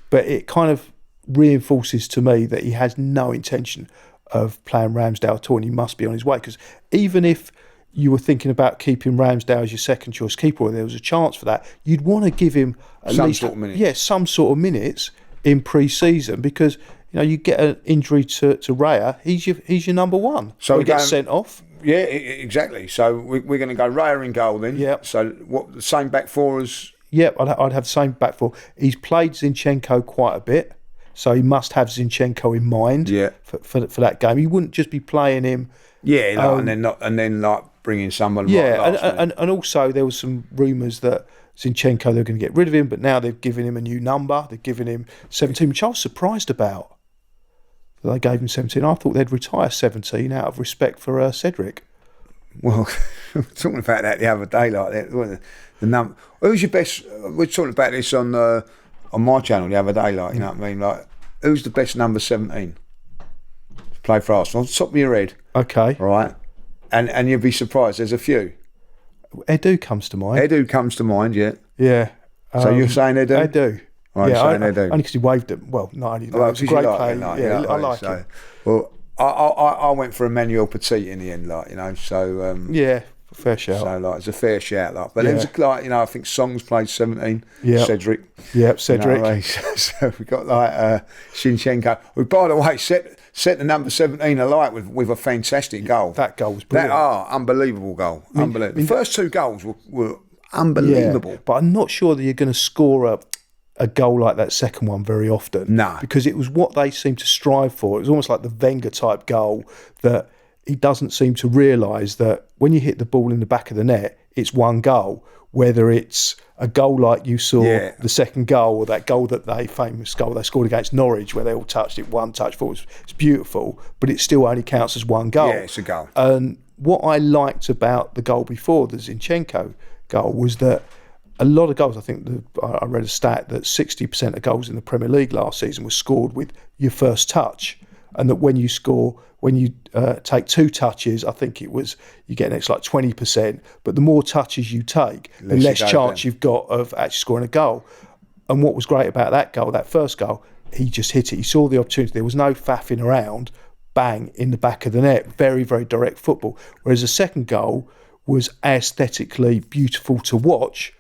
Speaker 2: But it kind of reinforces to me that he has no intention of playing Ramsdale at all, and he must be on his way. Because even if you were thinking about keeping Ramsdale as your second choice keeper, or there was a chance for that, you'd want to give him some sort of minutes in pre-season, because you get an injury to Raya, he's your number one. So he gets sent off.
Speaker 1: Yeah, exactly. So we're going to go Raya in goal then.
Speaker 2: Yeah.
Speaker 1: So what, the same back four as?
Speaker 2: Yeah, I'd have the same back four. He's played Zinchenko quite a bit, so he must have Zinchenko in mind.
Speaker 1: Yeah.
Speaker 2: For that game, he wouldn't just be playing him.
Speaker 1: Yeah, and then bringing someone.
Speaker 2: Yeah, and also there was some rumours that Zinchenko, they were going to get rid of him, but now they've given him a new number. They've given him 17, which I was surprised about. They gave him 17. I thought they'd retire 17 out of respect for Cedric.
Speaker 1: Well, talking about that the other day, like that, the number. Who's your best? We're talking about this on my channel the other day, like, you know what I mean, like, who's the best number 17 to play for Arsenal? On the top of your head.
Speaker 2: Okay.
Speaker 1: Right. And you'll be surprised. There's a few.
Speaker 2: Edu comes to mind.
Speaker 1: Edu comes to mind, yeah.
Speaker 2: Yeah.
Speaker 1: So you're saying Edu?
Speaker 2: Edu.
Speaker 1: Right,
Speaker 2: Yeah,
Speaker 1: saying they do.
Speaker 2: only because he waved him. Well, not only that,
Speaker 1: Well,
Speaker 2: it's a
Speaker 1: 'cause you
Speaker 2: great
Speaker 1: like
Speaker 2: play.
Speaker 1: him, like,
Speaker 2: Yeah,
Speaker 1: you know,
Speaker 2: I like
Speaker 1: so,
Speaker 2: him.
Speaker 1: Well, I went for Emmanuel Petit in the end, like, you know. So
Speaker 2: Yeah, fair shout.
Speaker 1: so like it's a fair shout, like. But
Speaker 2: Yeah.
Speaker 1: there was like, you know, I think Song's played 17.
Speaker 2: Yeah.
Speaker 1: Cedric.
Speaker 2: Yeah,
Speaker 1: You know
Speaker 2: Cedric.
Speaker 1: what I mean? So we got like Shinchenko, who, by the way, set the number 17 alight with a fantastic goal.
Speaker 2: That goal was brilliant.
Speaker 1: Unbelievable goal. Unbelievable. The first two goals were
Speaker 2: Yeah,
Speaker 1: unbelievable.
Speaker 2: but I'm not sure that you're going to score a goal like that second one very often.
Speaker 1: No.
Speaker 2: Because it was what they seemed to strive for. It was almost like the Wenger type goal that he doesn't seem to realise that when you hit the ball in the back of the net, it's one goal. Whether it's a goal like you saw the second goal, or that goal that famous goal they scored against Norwich where they all touched it, one touch forward. It's beautiful, but it still only counts as one goal.
Speaker 1: Yeah, it's a goal.
Speaker 2: And what I liked about the goal before, the Zinchenko goal, was that a lot of goals, I think I read a stat that 60% of goals in the Premier League last season were scored with your first touch, and that when you take two touches, I think it was, you get an extra like 20%, but the more touches you take, the less chance you've got of actually scoring a goal. And what was great about that goal, that first goal, he just hit it. He saw the opportunity. There was no faffing around. Bang, in the back of the net. Very, very direct football. Whereas the second goal was aesthetically beautiful to watch,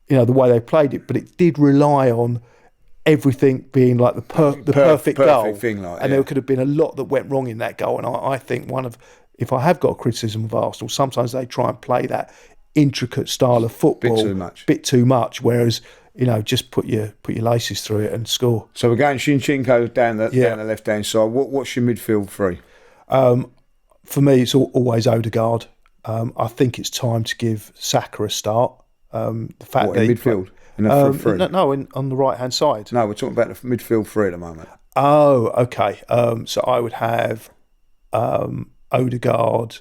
Speaker 2: you know, the way they played it, but it did rely on everything being like the perfect goal
Speaker 1: thing, like,
Speaker 2: and there could have been a lot that went wrong in that goal. And I think if I have got a criticism of Arsenal, sometimes they try and play that intricate style of football bit too much, whereas, you know, just put your laces through it and score.
Speaker 1: So we're going Shinchenko down the left hand side. What's your midfield three?
Speaker 2: For me, it's always Odegaard. I think it's time to give Saka a start. The fact that
Speaker 1: in midfield? In a front three?
Speaker 2: No, on the right hand side.
Speaker 1: No, we're talking about the midfield three at the moment.
Speaker 2: Oh, okay. So I would have Odegaard.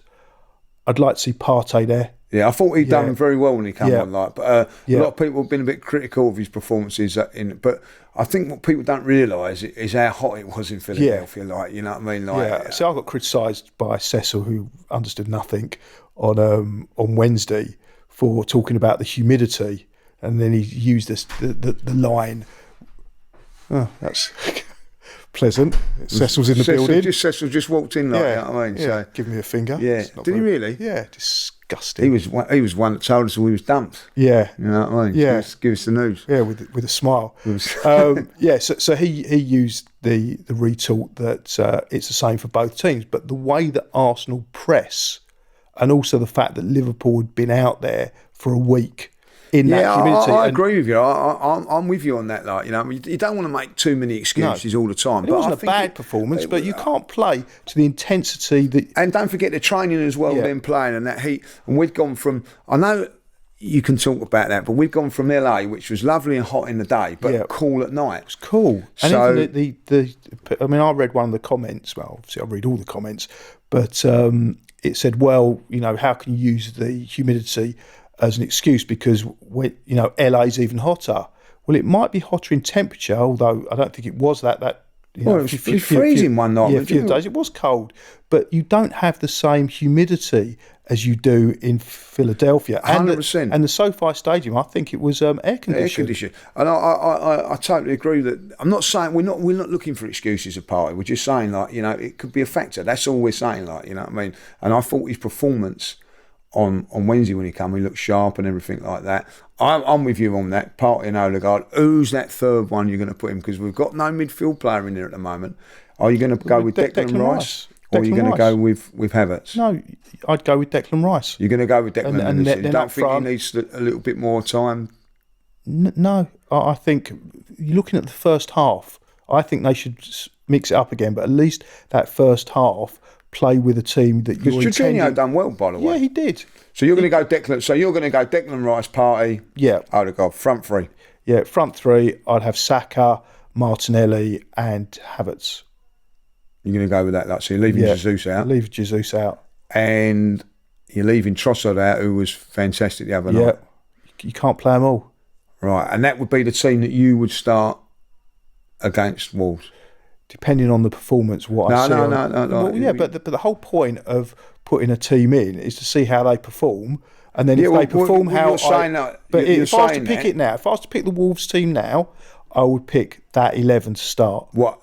Speaker 2: I'd like to see Partey there.
Speaker 1: Yeah, I thought he'd done very well when he came on. Like, but a lot of people have been a bit critical of his performances. But I think what people don't realise is how hot it was in Philadelphia. Like, you know what I mean? Like,
Speaker 2: So I got criticised by Cecil, who understood nothing, on Wednesday for talking about the humidity, and then he used the line. Oh, that's pleasant. Cecil's in the building.
Speaker 1: Cecil just walked in, like, you know what I mean?
Speaker 2: Yeah, so, give me a finger.
Speaker 1: Yeah, did he really?
Speaker 2: Yeah, disgusting.
Speaker 1: He was one that told us we was dumped.
Speaker 2: Yeah,
Speaker 1: you know what I mean?
Speaker 2: Yeah,
Speaker 1: give us the news.
Speaker 2: Yeah, with a smile. So he used the retort that it's the same for both teams, but the way that Arsenal press, and also the fact that Liverpool had been out there for a week in that humidity.
Speaker 1: I agree with you. I'm with you on that. Like, you know, you don't want to make too many excuses all the time.
Speaker 2: But it wasn't a bad performance, but you can't play to the intensity that.
Speaker 1: And don't forget the training as well. Then playing and that heat. And we'd gone from. I know you can talk about that, but we've gone from LA, which was lovely and hot in the day, but cool at night. It
Speaker 2: was cool. And
Speaker 1: so
Speaker 2: even I mean, I read one of the comments. Well, obviously I read all the comments, but it said, well, you know, how can you use the humidity as an excuse, because when, you know, LA's even hotter. Well, it might be hotter in temperature, although I don't think it was that.
Speaker 1: It was freezing one night.
Speaker 2: Yeah, a few days. It was cold, but you don't have the same humidity as you do in Philadelphia.
Speaker 1: 100%.
Speaker 2: And the SoFi Stadium, I think it was air conditioned.
Speaker 1: Air conditioned. And I totally agree that. I'm not saying we're not looking for excuses of Partey. We're just saying, like, you know, it could be a factor. That's all we're saying, like, you know what I mean. And I thought his performance on Wednesday when he came, he looked sharp and everything like that. I'm with you on that. Partey and Odegaard. Who's that third one you're going to put in? Because we've got no midfield player in there at the moment. Are you going to go with Declan Rice? Or are you going to go with Havertz?
Speaker 2: No, I'd go with Declan Rice.
Speaker 1: You're going to go with Declan
Speaker 2: and
Speaker 1: you don't think he needs a little bit more time?
Speaker 2: No, I think you're looking at the first half. I think they should mix it up again, but at least that first half, play with a team that you're intending.
Speaker 1: Because Jorginho done well, by the way.
Speaker 2: Yeah, he did.
Speaker 1: So you're going to go Declan. So you're going to go Declan Rice, Partey.
Speaker 2: Yeah.
Speaker 1: Odegaard, front three.
Speaker 2: Yeah, front three. I'd have Saka, Martinelli, and Havertz.
Speaker 1: You're going to go with that, like, so you're leaving Jesus out.
Speaker 2: Leave Jesus out.
Speaker 1: And you're leaving Trossard out, who was fantastic the other night.
Speaker 2: Yeah, you can't play them all.
Speaker 1: Right, and that would be the team that you would start against Wolves.
Speaker 2: Depending on the performance, No. Well, yeah, but the whole point of putting a team in is to see how they perform, and then if they perform how. If I was to pick the Wolves team now, I would pick that 11 to start.
Speaker 1: What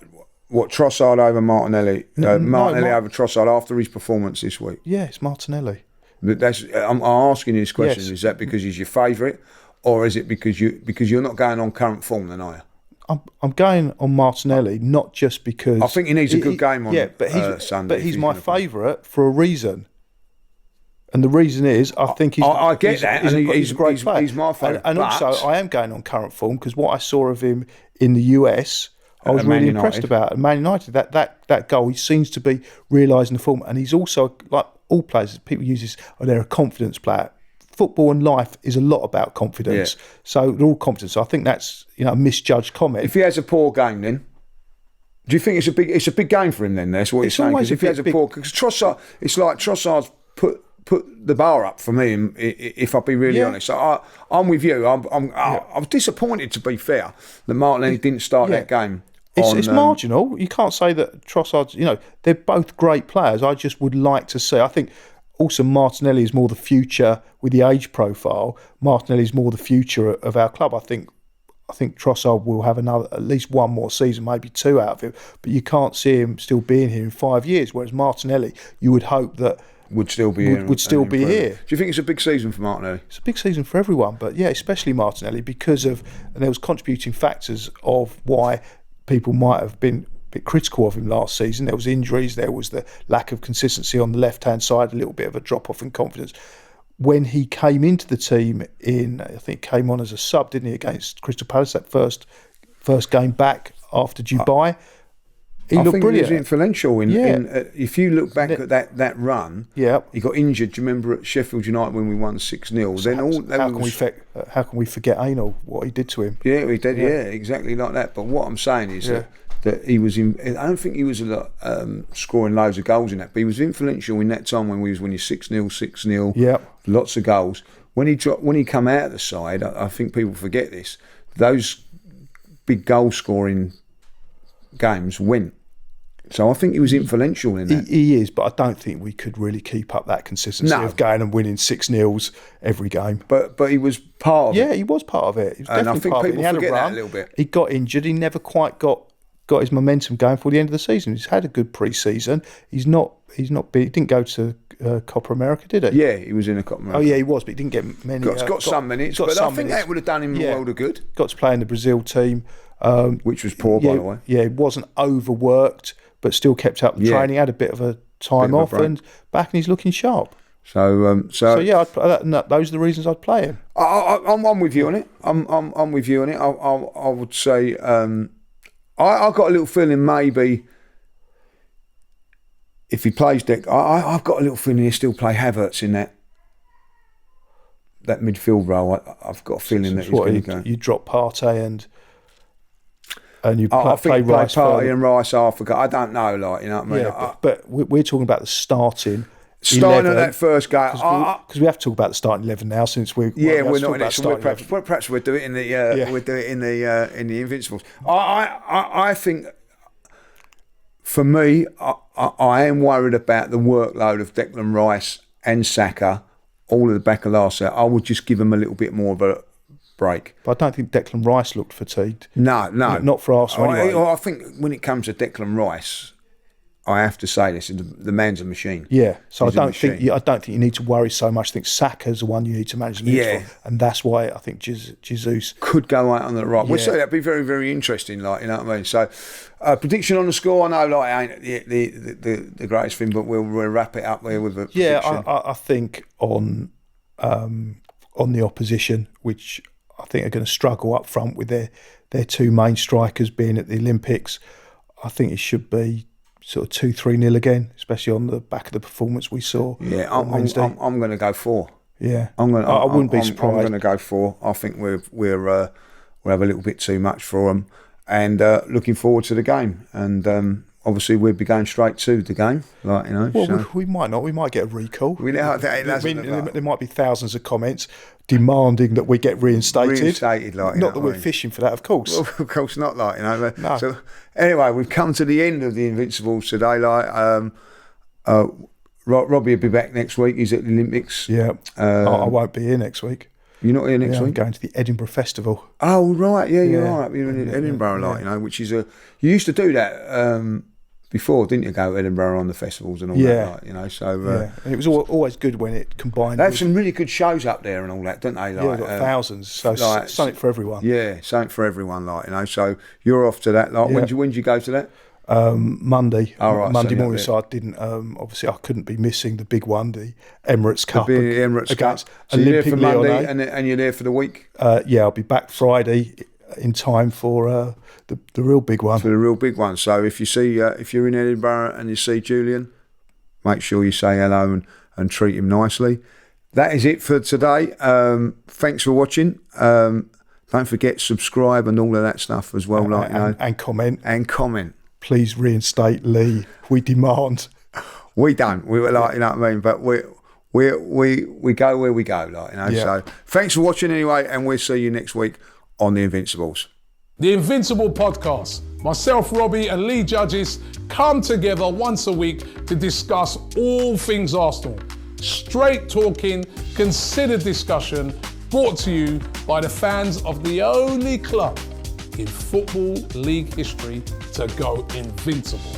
Speaker 1: Trossard over Martinelli? Martinelli over Trossard after his performance this week?
Speaker 2: Yeah, it's Martinelli.
Speaker 1: But I'm asking you this question.
Speaker 2: Yes.
Speaker 1: Is that because he's your favourite, or is it because you're not going on current form then, are you?
Speaker 2: I'm going on Martinelli, not just because
Speaker 1: I think he needs a good game on Sunday.
Speaker 2: But he's my favourite for a reason. And the reason is, I think he's a great player.
Speaker 1: He's my favourite.
Speaker 2: And also, I am going on current form because what I saw of him in the US, I was really impressed about. And Man United, that goal, he seems to be realising the form. And he's also, like all players, people use this, they're a confidence player. Football and life is a lot about confidence. Yeah. So they're all confident. So I think that's a misjudged comment.
Speaker 1: If he has a poor game, then do you think it's a big game for him? Then that's what you're saying. Because if he has a poor, because Trossard, it's like Trossard's put the bar up for me. If I'll be really honest, so I'm with you. I'm disappointed, to be fair, that Martinelli didn't start that game.
Speaker 2: It's marginal. You can't say that Trossard's. They're both great players. I just would like to see. I think. Also, Martinelli is more the future with the age profile. Martinelli is more the future of our club. I think Trossard will have at least one more season, maybe two out of him. But you can't see him still being here in 5 years. Whereas Martinelli, you would hope that
Speaker 1: would still be here. Do you think it's a big season for Martinelli?
Speaker 2: It's a big season for everyone, but yeah, especially Martinelli and there was contributing factors of why people might have been bit critical of him last season. There was injuries, there was the lack of consistency on the left-hand side, a little bit of a drop-off in confidence. When he came into the team I think came on as a sub, didn't he, against Crystal Palace, that first game back after Dubai. He looked brilliant.
Speaker 1: He was influential if you look back at that run, he got injured. Do you remember at Sheffield United when we won 6-0?
Speaker 2: So how can we forget Anal, what he did to him?
Speaker 1: Yeah, we did, exactly like that. But what I'm saying is that he was I don't think he was scoring loads of goals in that, but he was influential in that time when you're 6-0, lots of goals. When he come out of the side, I think people forget this. Those big goal scoring games went. So I think he was influential in that.
Speaker 2: He is, but I don't think we could really keep up that consistency of going and winning 6-0 every game.
Speaker 1: But he was part of it.
Speaker 2: Yeah, he was part of it. He was
Speaker 1: and I think
Speaker 2: part
Speaker 1: people forget that a little bit.
Speaker 2: He got injured. He never quite got his momentum going for the end of the season. He's had a good pre-season. He didn't go to Copa America, did he?
Speaker 1: Yeah, he was in a Copa America.
Speaker 2: Oh yeah, he was, but he didn't get many.
Speaker 1: Got some minutes, but I think that would have done him a world of good.
Speaker 2: Got to play in the Brazil team.
Speaker 1: Which was poor, by the way.
Speaker 2: Yeah, he wasn't overworked, but still kept up the training. Had a bit of a time off and back, and he's looking sharp.
Speaker 1: So
Speaker 2: yeah, those are the reasons I'd play him.
Speaker 1: I'm with you on it. I'm with you on it. I would say I got a little feeling maybe if he plays I've got a little feeling he'll still play Havertz in that midfield role. I've got a feeling that he's going to go.
Speaker 2: You drop Partey and you
Speaker 1: play
Speaker 2: Rice.
Speaker 1: Partey and Rice after. I don't know, you know what I mean?
Speaker 2: Yeah, but we're talking about the starting
Speaker 1: 11, at that first game.
Speaker 2: Because we have to talk about the starting 11 now, since we're
Speaker 1: not in it. So perhaps we'll do it in the we'll do it in the Invincibles. I think for me, I am worried about the workload of Declan Rice and Saka, all at the back of last year. I would just give them a little bit more of a break.
Speaker 2: But I don't think Declan Rice looked fatigued.
Speaker 1: No.
Speaker 2: Not for Arsenal anyway.
Speaker 1: I think when it comes to Declan Rice, I have to say this: the man's a machine.
Speaker 2: Yeah, so I don't think you need to worry so much. I think Saka's the one you need to manage the needs for, and that's why I think Jesus
Speaker 1: could go out on the right. We'll say that'd be very, very interesting. You know what I mean? So, prediction on the score. I know, ain't the greatest thing, but we'll wrap it up there with a prediction.
Speaker 2: I think on the opposition, which I think are going to struggle up front with their two main strikers being at the Olympics. I think it should be sort of 2-3-0 again, especially on the back of the performance we saw.
Speaker 1: Yeah, I'm going to go 4.
Speaker 2: Yeah, I wouldn't be surprised.
Speaker 1: I'm going to go 4. I think we'll have a little bit too much for them, and looking forward to the game. And obviously we'll be going straight to the game,
Speaker 2: Well, we might not. We might get a recall.
Speaker 1: There
Speaker 2: might be thousands of comments demanding that we get reinstated.
Speaker 1: Not
Speaker 2: that we're fishing for that, of course.
Speaker 1: Well, of course not, No.
Speaker 2: So
Speaker 1: anyway, we've come to the end of the Invincibles today. Robbie will be back next week. He's at the Olympics.
Speaker 2: Yeah, I won't be here next week.
Speaker 1: You're not here next
Speaker 2: I'm
Speaker 1: week?
Speaker 2: going to the Edinburgh Festival.
Speaker 1: Oh, right. Yeah, you're
Speaker 2: Yeah.
Speaker 1: right. You're in Edinburgh,
Speaker 2: Yeah.
Speaker 1: like, you know, which is you used to do that before, didn't you, go to Edinburgh on the festivals and all that, like, you know, so...
Speaker 2: Yeah, and it was always good when it combined
Speaker 1: They have
Speaker 2: with...
Speaker 1: some really good shows up there and all that, don't they? Like,
Speaker 2: Yeah, we've got thousands, so
Speaker 1: like,
Speaker 2: something for everyone.
Speaker 1: Yeah, something for everyone, like, you know, so you're off to that, like,
Speaker 2: Yeah.
Speaker 1: when did you go to that?
Speaker 2: Monday.
Speaker 1: Oh, right,
Speaker 2: Monday
Speaker 1: so
Speaker 2: morning,
Speaker 1: yeah.
Speaker 2: so I didn't, obviously I couldn't be missing the big one, the Emirates Cup.
Speaker 1: The Emirates Cup.
Speaker 2: against
Speaker 1: So you're there
Speaker 2: Olympic
Speaker 1: for Monday
Speaker 2: Lyonnais.
Speaker 1: and you're there for the week?
Speaker 2: Yeah, I'll be back Friday in time for the real big one.
Speaker 1: For the real big one. So if you see, if you're in Edinburgh and you see Julian, make sure you say hello and treat him nicely. That is it for today. Thanks for watching. Don't forget, subscribe and all of that stuff as well. Like, you know,
Speaker 2: And comment.
Speaker 1: and comment.
Speaker 2: Please reinstate Lee. We demand.
Speaker 1: We don't. We were like, you know what I mean? But we go where we go, like, you know.
Speaker 2: Yeah.
Speaker 1: So thanks for watching anyway, and we'll see you next week on the Invincibles.
Speaker 3: The Invincible podcast. Myself, Robbie, and Lee Judges come together once a week to discuss all things Arsenal. Straight talking, considered discussion, brought to you by the fans of the only club in Football League history to go invincible.